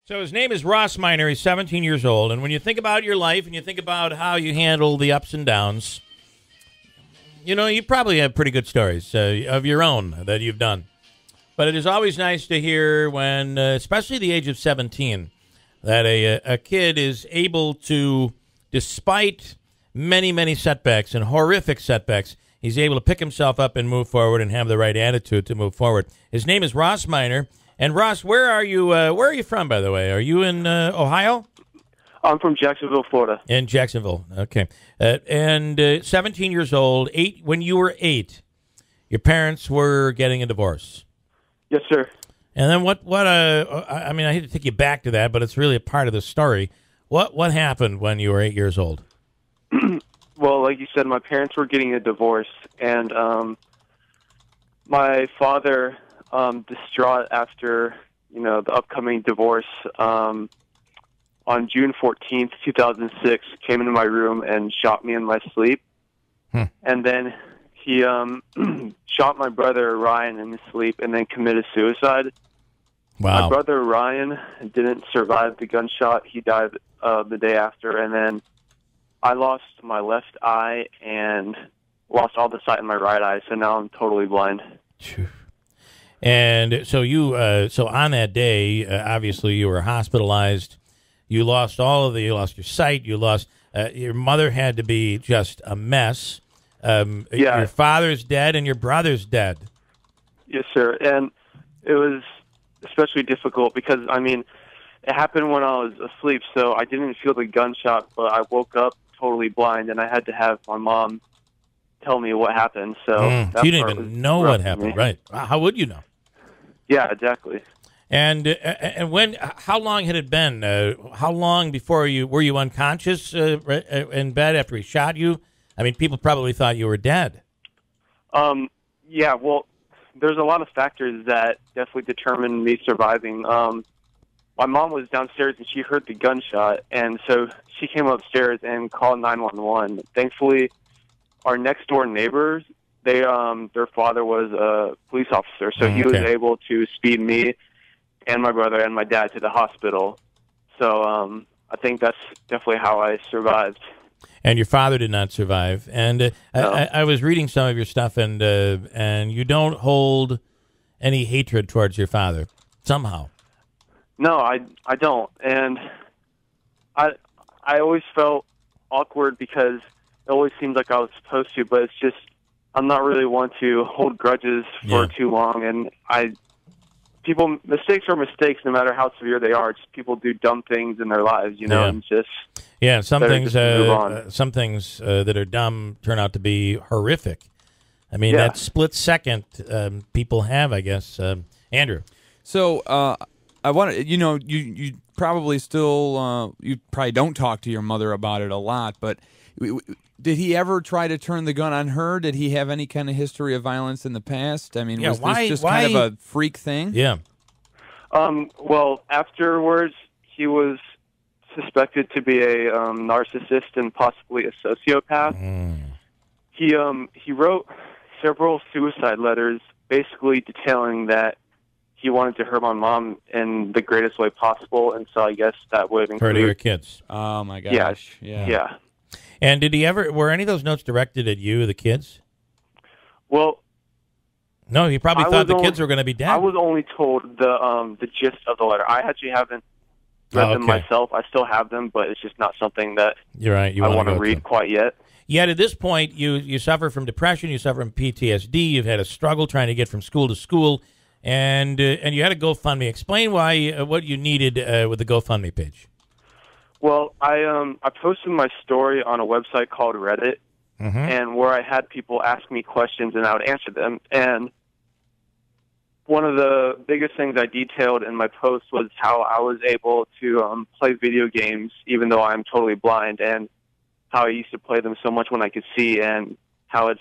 So his name is Ross Miner. He's 17 years old. And when you think about your life and you think about how you handle the ups and downs, you know, you probably have pretty good stories of your own that you've done. But it is always nice to hear when, especially the age of 17, that a kid is able to, despite many, many setbacks and horrific setbacks, he's able to pick himself up and move forward and have the right attitude to move forward. His name is Ross Miner. And Ross, where are you? Where are you from, by the way? Are you in Ohio? I'm from Jacksonville, Florida. In Jacksonville, okay. And 17 years old. When you were 8, your parents were getting a divorce. Yes, sir. And then what? I mean, I hate to take you back to that, but it's really a part of the story. What happened when you were 8 years old? Well, like you said, my parents were getting a divorce, and my father, distraught after the upcoming divorce, on June 14th, 2006, came into my room and shot me in my sleep. And then he shot my brother Ryan in his sleep and then committed suicide. Wow. My brother Ryan didn't survive the gunshot. He died the day after. And then I lost my left eye and lost all the sight in my right eye, so now I'm totally blind. And so so on that day, obviously you were hospitalized. You lost you lost your sight. You lost, your mother had to be just a mess. Your father's dead and your brother's dead. Yes, sir. And it was especially difficult because, I mean, it happened when I was asleep, so I didn't feel the gunshot, but I woke up totally blind, and I had to have my mom tell me what happened. So you didn't even know what happened, right? How would you know? Yeah, exactly. And when? How long had it been? How long before were you unconscious in bed after he shot you? I mean, people probably thought you were dead. Yeah. Well, there's a lot of factors that definitely determined me surviving. My mom was downstairs and she heard the gunshot, and so she came upstairs and called 911. Thankfully, our next door neighbors, their father was a police officer, so he was able to speed me and my brother and my dad to the hospital. So I think that's definitely how I survived. And your father did not survive. And No. I was reading some of your stuff, and you don't hold any hatred towards your father somehow. No, I don't. And I always felt awkward because it always seemed like I was supposed to, but it's just I'm not really one to hold grudges for too long. And mistakes are mistakes no matter how severe they are. Just people do dumb things in their lives, and just some things move on. Some things that are dumb turn out to be horrific. I mean, that split second people have, I guess. Andrew. So I want to, you probably still, you probably don't talk to your mother about it a lot, but did he ever try to turn the gun on her? Did he have any kind of history of violence in the past? I mean, was this just kind of a freak thing? Yeah. Well, afterwards, he was suspected to be a narcissist and possibly a sociopath. He wrote several suicide letters basically detailing that he wanted to hurt my mom in the greatest way possible, and so I guess that would include... Hurt your kids. Oh, my gosh. Yeah. And were any of those notes directed at you, the kids? Well... No, he probably thought the kids were going to be dead. I was only told the gist of the letter. I actually haven't read them myself. I still have them, but it's just not something that You're right. I want to read quite yet. Yet at this point, you suffer from depression, you suffer from PTSD, you've had a struggle trying to get from school to school, and you had a GoFundMe. Explain what you needed with the GoFundMe page. Well, I posted my story on a website called Reddit, and where I had people ask me questions and I would answer them. And one of the biggest things I detailed in my post was how I was able to play video games even though I'm totally blind, and how I used to play them so much when I could see, and how it's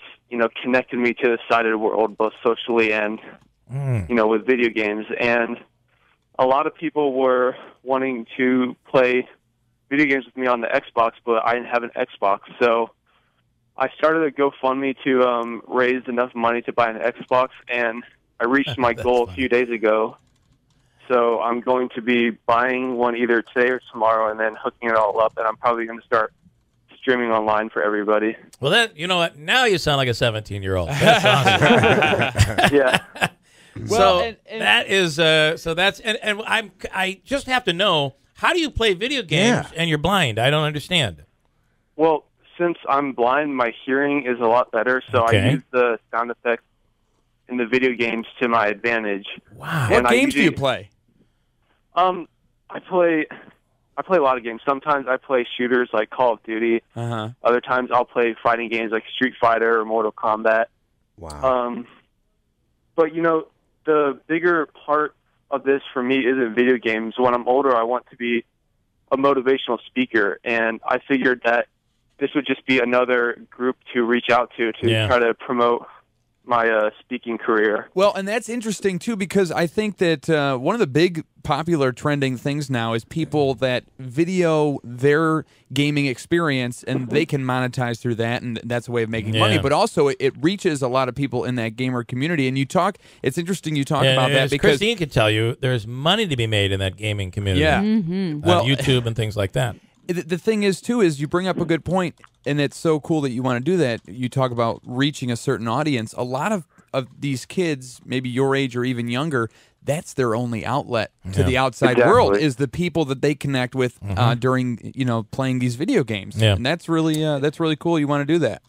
connected me to the side of the world both socially and with video games. And a lot of people were wanting to play video games with me on the Xbox, but I didn't have an Xbox, so I started a GoFundMe to raise enough money to buy an Xbox, and I reached my goal a few days ago. So I'm going to be buying one either today or tomorrow and then hooking it all up, and I'm probably going to start streaming online for everybody. Well, that, you know what? Now you sound like a 17-year-old. That's awesome. Yeah. Well, so that is so that's and I just have to know, how do you play video games and you're blind? I don't understand. Well, since I'm blind, my hearing is a lot better, so I use the sound effects in the video games to my advantage. Wow. What games do you play? I play a lot of games. Sometimes I play shooters like Call of Duty. Other times I'll play fighting games like Street Fighter or Mortal Kombat. Wow. But, you know, the bigger part of this for me isn't video games. When I'm older, I want to be a motivational speaker, and I figured that this would just be another group to reach out to try to promote my speaking career. Well, and that's interesting, too, because I think that one of the big popular trending things now is people that video their gaming experience, and they can monetize through that, and that's a way of making money. But also, it reaches a lot of people in that gamer community. And it's interesting you talk about that, because Christine could tell you there's money to be made in that gaming community. Yeah. On YouTube and things like that. The thing is, too, is you bring up a good point, and it's so cool that you want to do that. You talk about reaching a certain audience. A lot of these kids, maybe your age or even younger, that's their only outlet to the outside world, is the people that they connect with during, playing these video games. Yeah. And that's really cool. You want to do that.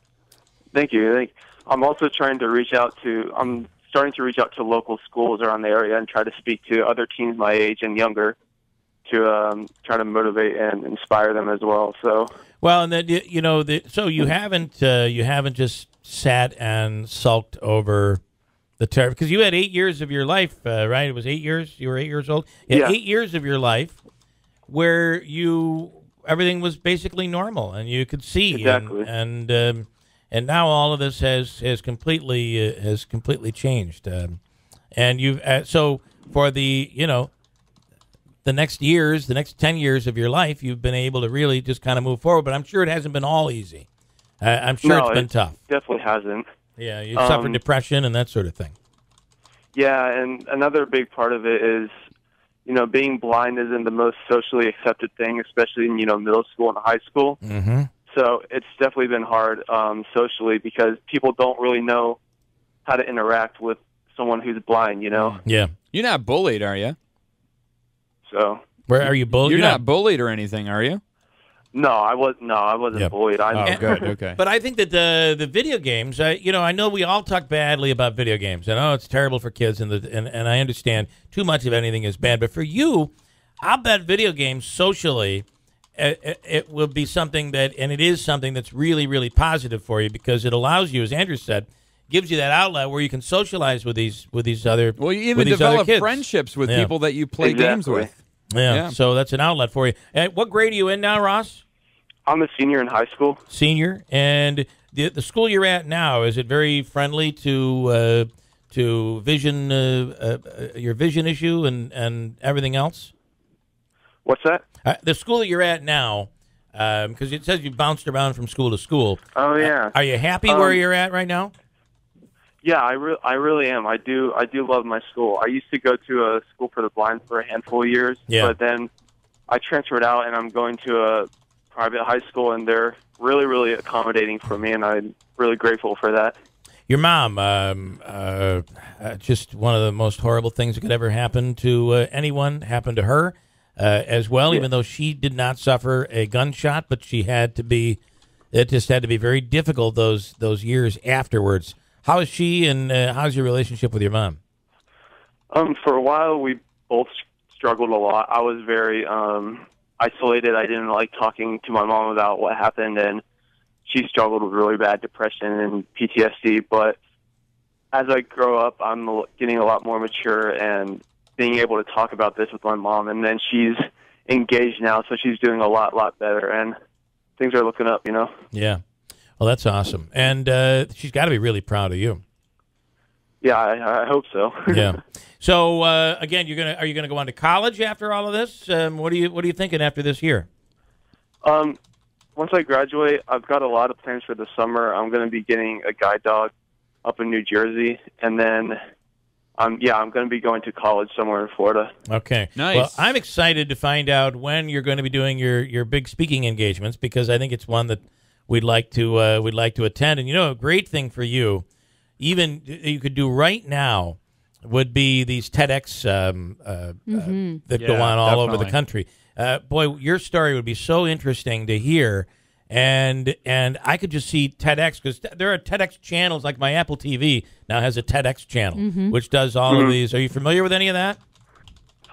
Thank you. I'm also trying to reach out to local schools around the area and try to speak to other teens my age and younger to try to motivate and inspire them as well. So well, and then so you haven't just sat and sulked over the terror, because you had 8 years of your life, right? It was 8 years. You were 8 years old. You had 8 years of your life where everything was basically normal and you could see. Exactly. And now all of this has completely changed. And you've so for the next 10 years of your life, you've been able to really just kind of move forward. But I'm sure it hasn't been all easy. I'm sure it's been tough. Definitely hasn't. Yeah, you suffered depression and that sort of thing. Yeah, and another big part of it is, being blind isn't the most socially accepted thing, especially in, middle school and high school. Mm-hmm. So it's definitely been hard socially, because people don't really know how to interact with someone who's blind, Yeah. You're not bullied, are you? So where are you bullied? You're not bullied or anything, are you? No, I wasn't bullied. Good. Okay. But I think that the video games, I know we all talk badly about video games, and it's terrible for kids, and I understand too much of anything is bad. But for you, I'll bet video games socially, it will be something that, and it is something that's really, really positive for you, because it allows you, as Andrew said, gives you that outlet where you can socialize with these other. Well, you even develop friendships with people that you play games with. Yeah, so that's an outlet for you. And what grade are you in now, Ross? I'm a senior in high school. Senior, and the school you're at now, is it very friendly to vision, your vision issue and everything else? What's that? The school that you're at now, because it says you bounced around from school to school. Oh yeah. Are you happy where you're at right now? Yeah, I really am. I do love my school. I used to go to a school for the blind for a handful of years, but then I transferred out, and I'm going to a private high school, and they're really, really accommodating for me, and I'm really grateful for that. Your mom, just one of the most horrible things that could ever happen to anyone, happened to her as well, even though she did not suffer a gunshot, but it just had to be very difficult those years afterwards. How is she, and how's your relationship with your mom? For a while, we both struggled a lot. I was very isolated. I didn't like talking to my mom about what happened, and she struggled with really bad depression and PTSD. But as I grow up, I'm getting a lot more mature and being able to talk about this with my mom. And then she's engaged now, so she's doing a lot better, and things are looking up, Yeah. Well, that's awesome, and she's got to be really proud of you. Yeah, I hope so. Yeah. So again, are you gonna go on to college after all of this? What are you thinking after this year? Once I graduate, I've got a lot of plans for the summer. I'm going to be getting a guide dog up in New Jersey, and then I'm going to be going to college somewhere in Florida. Okay. Nice. Well, I'm excited to find out when you're going to be doing your big speaking engagements, because I think it's one that we'd like to attend. And a great thing for you, even you could do right now, would be these TEDx that go on all over the country. Boy, your story would be so interesting to hear. And I could just see TEDx, because there are TEDx channels, like my Apple TV now has a TEDx channel, which does all of these. Are you familiar with any of that?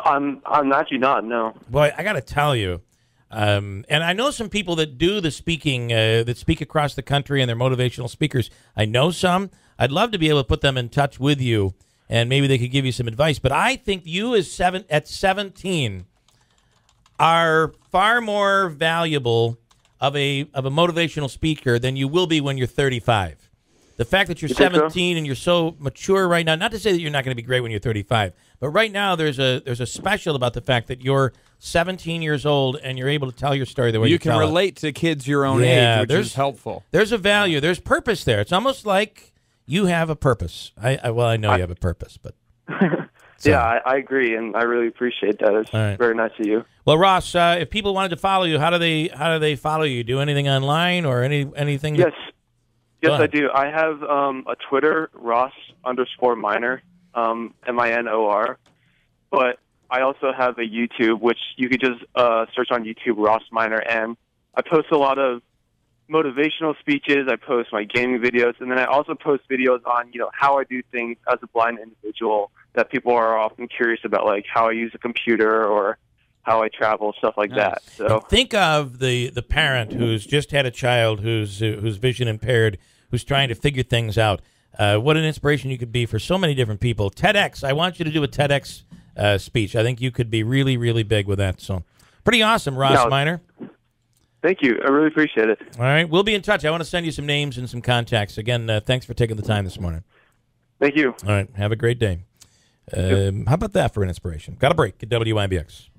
I'm actually not, no. Boy, I got to tell you, and I know some people that do the speaking, that speak across the country, and they're motivational speakers. I know some. I'd love to be able to put them in touch with you, and maybe they could give you some advice. But I think you at 17 are far more valuable of a motivational speaker than you will be when you're 35. The fact that you're 17 and you're so mature right now, not to say that you're not going to be great when you're 35, but right now there's a special about the fact that you're 17 years old and you're able to tell your story the way you can tell relate to kids your own age, which is helpful. There's a value. There's purpose there. It's almost like you have a purpose. I know you have a purpose, but... So. Yeah, I agree, and I really appreciate that. It's very nice of you. Well, Ross, if people wanted to follow you, how do they follow you? Do anything online or anything? Yes, I do. I have a Twitter, Ross_Minor, MINOR, but I also have a YouTube, which you could just search on YouTube, Ross Minor, and I post a lot of motivational speeches. I post my gaming videos, and then I also post videos on how I do things as a blind individual that people are often curious about, like how I use a computer or how I travel, stuff like that. So and think of the parent who's just had a child who's vision impaired, who's trying to figure things out. What an inspiration you could be for so many different people. TEDx, I want you to do a TEDx speech. I think you could be really, really big with that. So pretty awesome, Ross Minor. Thank you. I really appreciate it. All right. We'll be in touch. I want to send you some names and some contacts. Again, thanks for taking the time this morning. Thank you. All right. Have a great day. How about that for an inspiration? Got a break at WIBX.